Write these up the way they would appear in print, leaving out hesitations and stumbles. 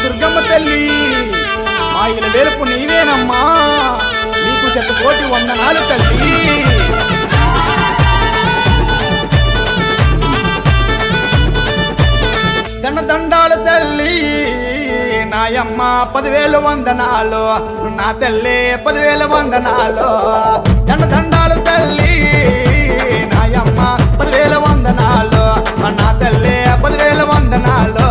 దుర్గమ్మ తల్లి మా ఇల వెలుపు నీవేనమ్మా, నీకు శతకోటి వందనాలు తల్లి. దండాలు తల్లి నాయమ్మ 10,000 వందనాలు, నా తల్లి 10,000 వందనాలు. దండాలు తల్లి నాయమ్మ 10,000 వందనాలు, నా తల్లి 10,000 వందనాలు.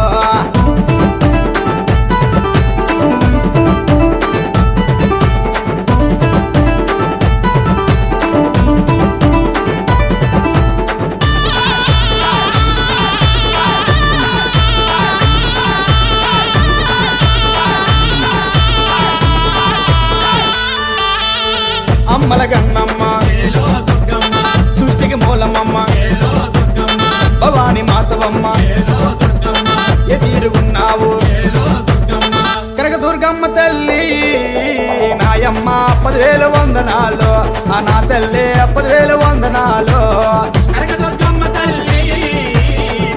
అమ్మల గన్నమ్మ సృష్టికి మూలమమ్మ, భవాని మాతవమ్మ ఎదురుగున్నావు కనక దుర్గమ్మ తల్లి నాయమ్మ 10,000 వందనాలు, నా తల్లి 10,000 వందనాలు. కనక దుర్గమ్మ తల్లి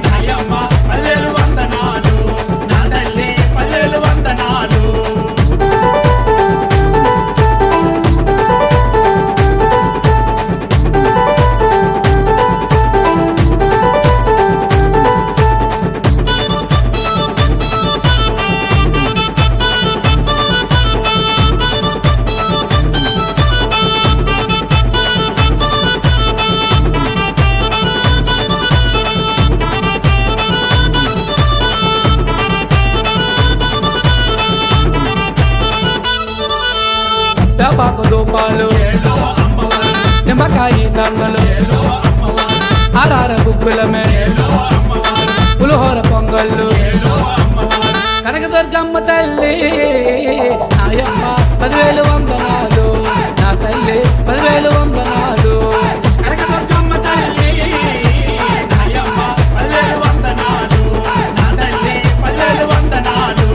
నాయమ్మ 10,000 వందనాలు, నా తల్లి 10,000 వందనాలు. వేపాకు దూపాలు, నిమ్మకాయ దండలు, ఆరార బుక్కులమే పులిహోర పొంగళ్ళు. కనకదుర్గమ్మ తల్లి నాయమ్మ 10,000 వందనాలు, నా తల్లి 10,000 వందనాలు. కనకదుర్గమ్మ తల్లి నాయమ్మ 10,000 వందనాలు, నా తల్లి 10,000 వందనాలు.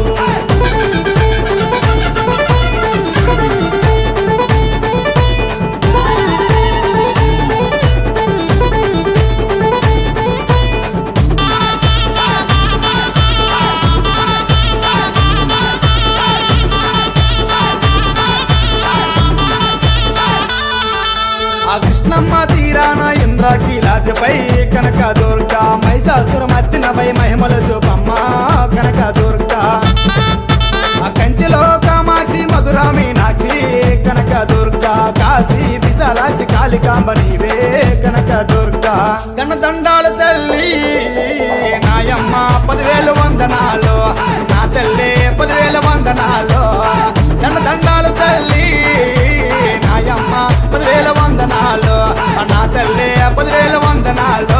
ఆ కృష్ణమ్మ తీరాన ఇంద్రాకీలాద్రిపై కనక దుర్గా మహిషాసుర మర్దినపై మహిమల చూపమ్మ కనక దుర్గా. ఆ కంచిలో కామాక్షి మధురా మీనాక్షి కనక దుర్గా, కాశీ విశాలాక్షి కాళికాంబ నీవే కనక దుర్గా. దండాలు తల్లి నాయమ్మ 10,000 వందనాలు, నా తల్లి 10,000 వందనాలు. దండాలు తల్లి నాయమ్మ 10,000 వందనాలు, నా తల్లి 10,000 వందనాలు.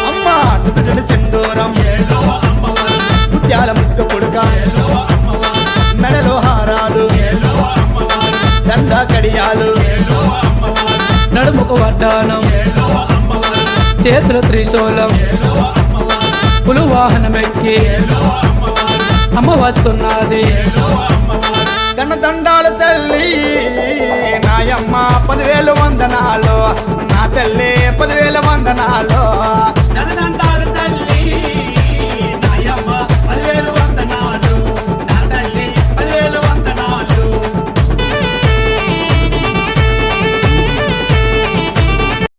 అమ్మ నుదుటిన సింధూరం, ముత్యాల ముక్క కొడుక, మెడలో హారాలు, దండ కడియాలు, నడుముకు వడ్డానం, చేతుల త్రిశూలం, పులువాహనమెక్కి అమ్మ వస్తున్నది. దండాలు తల్లి నాయమ్మ 10,000 వందనాలు, నా తల్లి 10,000 వందనాలు.